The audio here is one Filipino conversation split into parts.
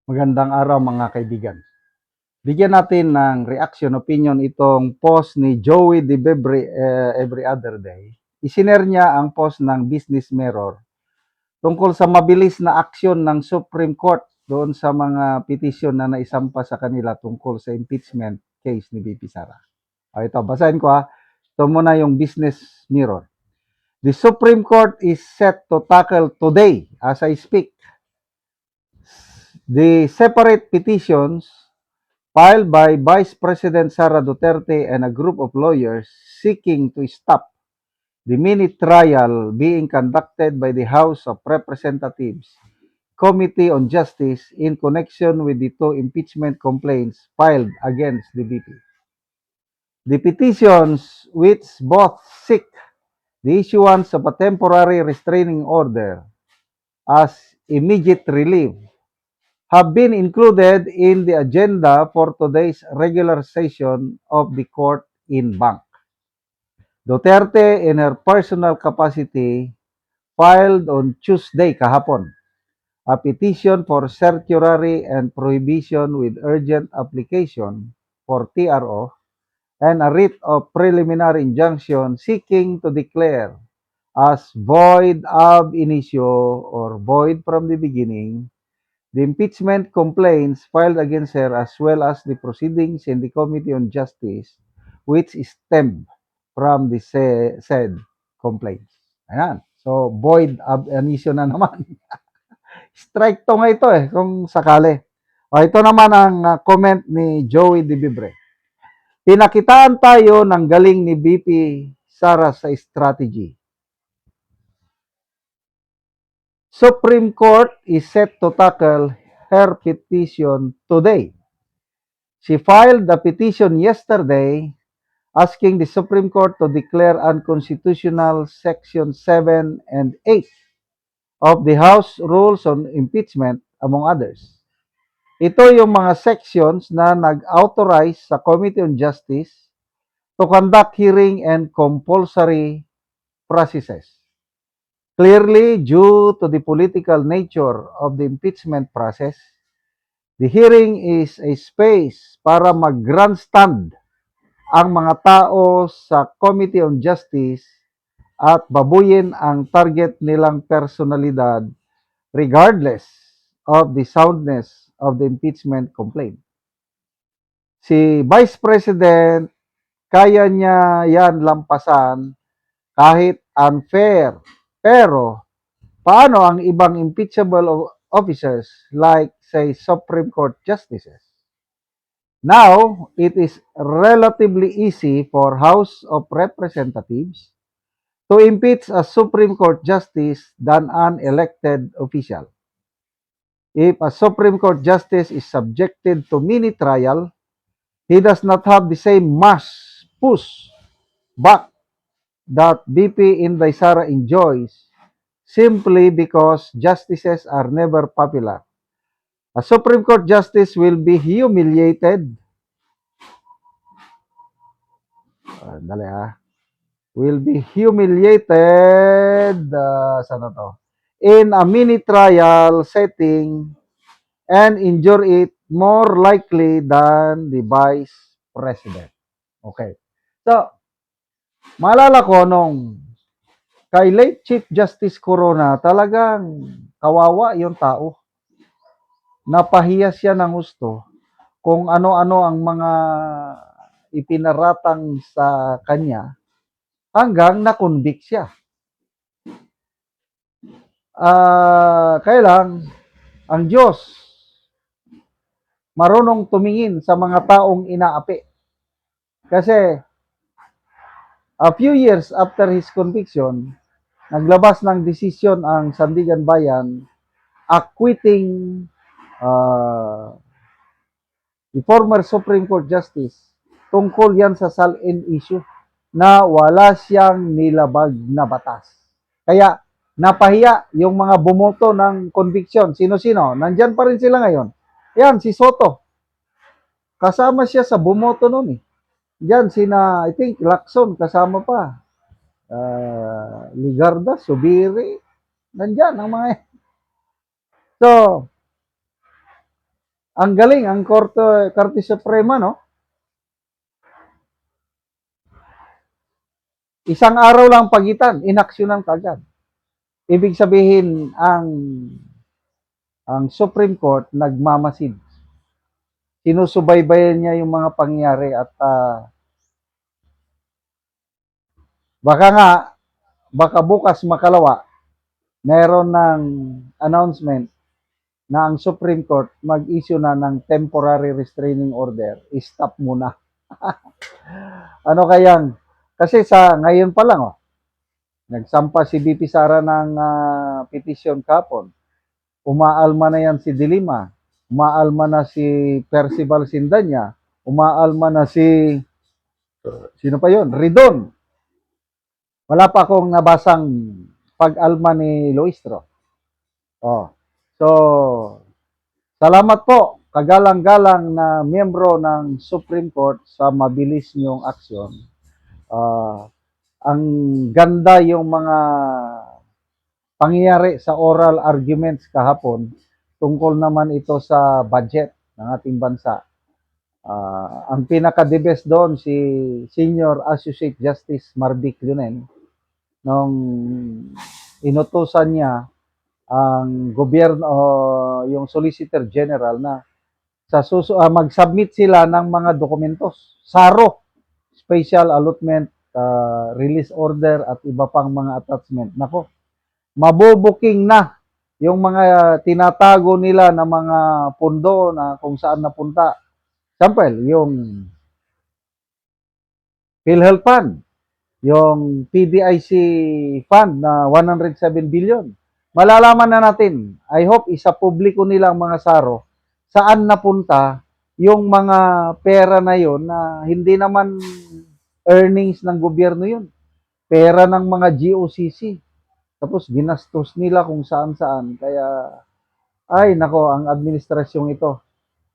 Magandang araw mga kaibigan. Bigyan natin ng reaction, opinion itong post ni Joey De Bebre every other day. Isinare niya ang post ng Business Mirror tungkol sa mabilis na aksyon ng Supreme Court doon sa mga petisyon na naisampa sa kanila tungkol sa impeachment case ni VP Sara. Ito, basahin ko ha. Ito muna yung Business Mirror. The Supreme Court is set to tackle today, as I speak, the separate petitions filed by Vice President Sara Duterte and a group of lawyers seeking to stop the mini trial being conducted by the House of Representatives Committee on Justice in connection with the two impeachment complaints filed against the VP. The petitions, which both seek the issuance of a temporary restraining order as immediate relief, have been included in the agenda for today's regular session of the court in Bank. Duterte, in her personal capacity, filed on Tuesday kahapon a petition for certiorari and prohibition with urgent application for TRO and a writ of preliminary injunction seeking to declare as void ab initio or void from the beginning the impeachment complaints filed against her as well as the proceedings in the Committee on Justice which stemmed from the said complaints. Ayan. So, void ab initio na naman. Strike to nga ito kung sakali. Ito naman ang comment ni Joey De Bibre. Pinakitaan tayo ng galing ni BP Sara sa strategy. Supreme Court is set to tackle her petition today. She filed the petition yesterday asking the Supreme Court to declare unconstitutional Section 7 and 8 of the House Rules on Impeachment, among others. Ito yung mga sections na nag-authorize sa Committee on Justice to conduct hearing and compulsory processes. Clearly, due to the political nature of the impeachment process, the hearing is a space para mag-grandstand ang mga tao sa Committee on Justice at babuyin ang target nilang personalidad regardless of the soundness of the impeachment complaint. Si Vice President, kaya niya yan lampasan kahit unfair. Pero, paano ang ibang impeachable officers like, say, Supreme Court justices? Now, it is relatively easy for House of Representatives to impeach a Supreme Court justice than an elected official. If a Supreme Court justice is subjected to mini trial, he does not have the same mass push back that BP Inday Sara enjoys simply because justices are never popular. A Supreme Court justice will be humiliated. Will be humiliated in a mini trial setting and injure it more likely than the Vice President. Okay. So, maalala ko nung kay late Chief Justice Corona, talagang kawawa yung tao. Napahiya siya ng gusto kung ano-ano ang mga ipinaratang sa kanya hanggang na-convict siya. Kaya lang, ang Diyos marunong tumingin sa mga taong inaapi. Kasi a few years after his conviction, naglabas ng desisyon ang Sandigan Bayan acquitting the former Supreme Court Justice tungkol yan sa SALN issue na wala siyang nilabag na batas. Kaya napahiya yung mga bumoto ng conviction. Sino-sino? Nandyan pa rin sila ngayon. Yan, si Soto. Kasama siya sa bumoto nun eh. Diyan, I think, Lacson, kasama pa. Ligarda, Subiri. Nandyan ang mga. So, Ang galing, ang Korte Suprema, no? Isang araw lang pagitan, inaksyonan kagad. Ibig sabihin, ang Supreme Court nagmamasid. Sinusubaybayan niya yung mga pangyayari at baka bukas makalawa, meron ng announcement na ang Supreme Court mag-issue na ng temporary restraining order. I-stop muna. Ano kayang? Kasi sa ngayon pa lang, nagsampa si BP Sara ng petition kapon. Umaalma na yan si Dilima. Umaalma na si Percival Sindanya. Umaalma na si, sino pa yon? Ridon. Wala pa akong nabasang pag-alma ni Luistro. Oh. So, salamat po, kagalang-galang na miyembro ng Supreme Court sa mabilis niyong aksyon. Ang ganda yung mga pangyayari sa oral arguments kahapon tungkol naman ito sa budget ng ating bansa. Ang pinaka-the best doon si Senior Associate Justice Marvic Lunen nung inutusan niya ang gobyerno, yung Solicitor General na mag-submit sila ng mga dokumentos, SARO, Special Allotment, Release Order at iba pang mga attachment. Nako, mabubuking na yung mga tinatago nila na mga pundo na kung saan napunta. Example, yung PhilHealth Fund, yung PDIC Fund na 107 billion. Malalaman na natin, I hope isa publiko nilang mga SARO, saan napunta yung mga pera na yon na hindi naman earnings ng gobyerno yun. Pera ng mga GOCC. Tapos ginastos nila kung saan-saan. Kaya, ay nako, ang administrasyong ito,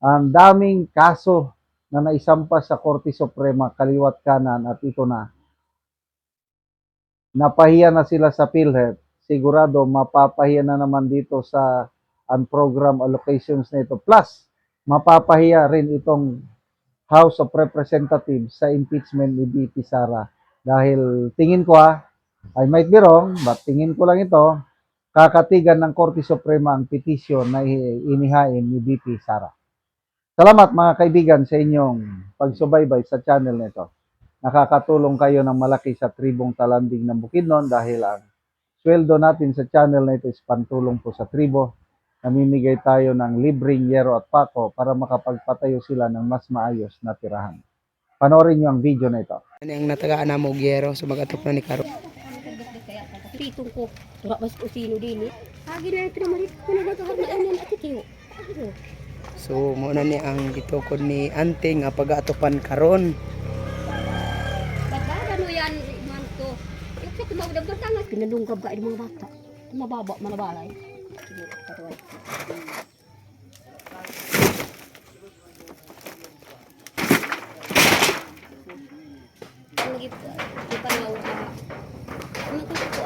ang daming kaso na naisampa sa Korte Suprema, kaliwat kanan, at ito na. Napahiya na sila sa PhilHealth. Sigurado, mapapahiya na naman dito sa unprogram allocations na ito. Plus, mapapahiya rin itong House of Representatives sa impeachment ni BP Sara. Dahil tingin ko I might be wrong, but tingin ko lang ito, kakatigan ng Korte Suprema ang petisyon na inihain ni BP Sara. Salamat mga kaibigan sa inyong pagsubaybay sa channel nito. Nakakatulong kayo ng malaki sa tribong Talanding ng Bukidnon dahil ang sweldo natin sa channel na ito is pantulong po sa tribo. Namimigay tayo ng libreng yero at pako para makapagpatayo sila ng mas maayos na tirahan. Panoorin nyo ang video na ito. Ano yung natagaan na mo gyero so magatop na ni Karo. Pitong ko, tura mas usino dili. Agi na ito malit ko na naghahalaan ng atitiyo. So muna ni ang gitukod ni ante nga pag-atopan karon. Bagada mo yan, man ko. Yung sa tumawag ng tangas, pinalunggab ka mga bata. Mababa, manabalay. Ang ipanaw ano ko ito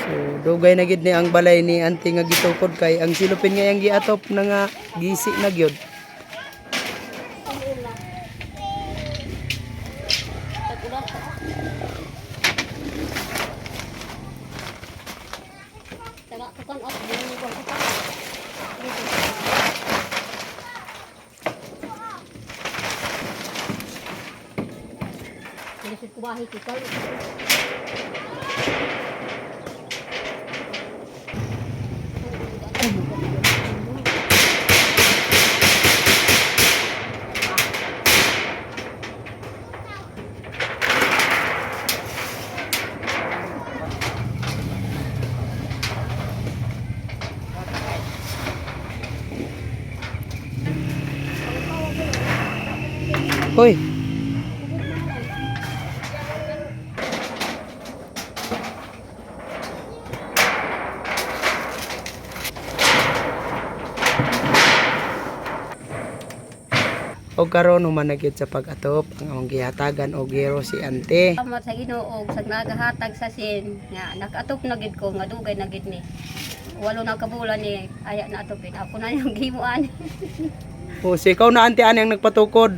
So dugay na gid ni ang balay ni ante nga gitukod kay ang silupin nga yang giatop na nga gisi na gyud. kubahi kita. Hoy. O karon humanagid sa pag-atop ang among gihatagan og gero si ante. Salamat sa Ginoo og sa nagahatag sa sin nga nakaatop na gid ko nga dugay na gid ni. walo na kabulan ni aya na atupin. Ako na yung gimuan. O, so ikaw na ante ani ang nagpatukod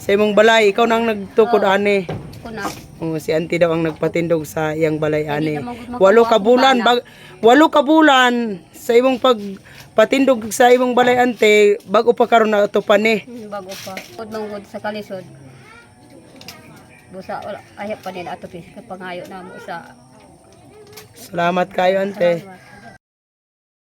sa imong balay, ikaw na ang nagtukod ani. Ako na. O, si auntie daw ang nagpatindog sa iyang balay ani. Hindi naman gud 8 ka bulan, 8 ka bulan sa imong pagpatindog sa imong balay ante, bago pa karon na atupan ni. Bago pa. Pud manggod sa kalisod. Busa aya pa nila atupin kapangayo na mo sa Salamat kayo ante. salamat.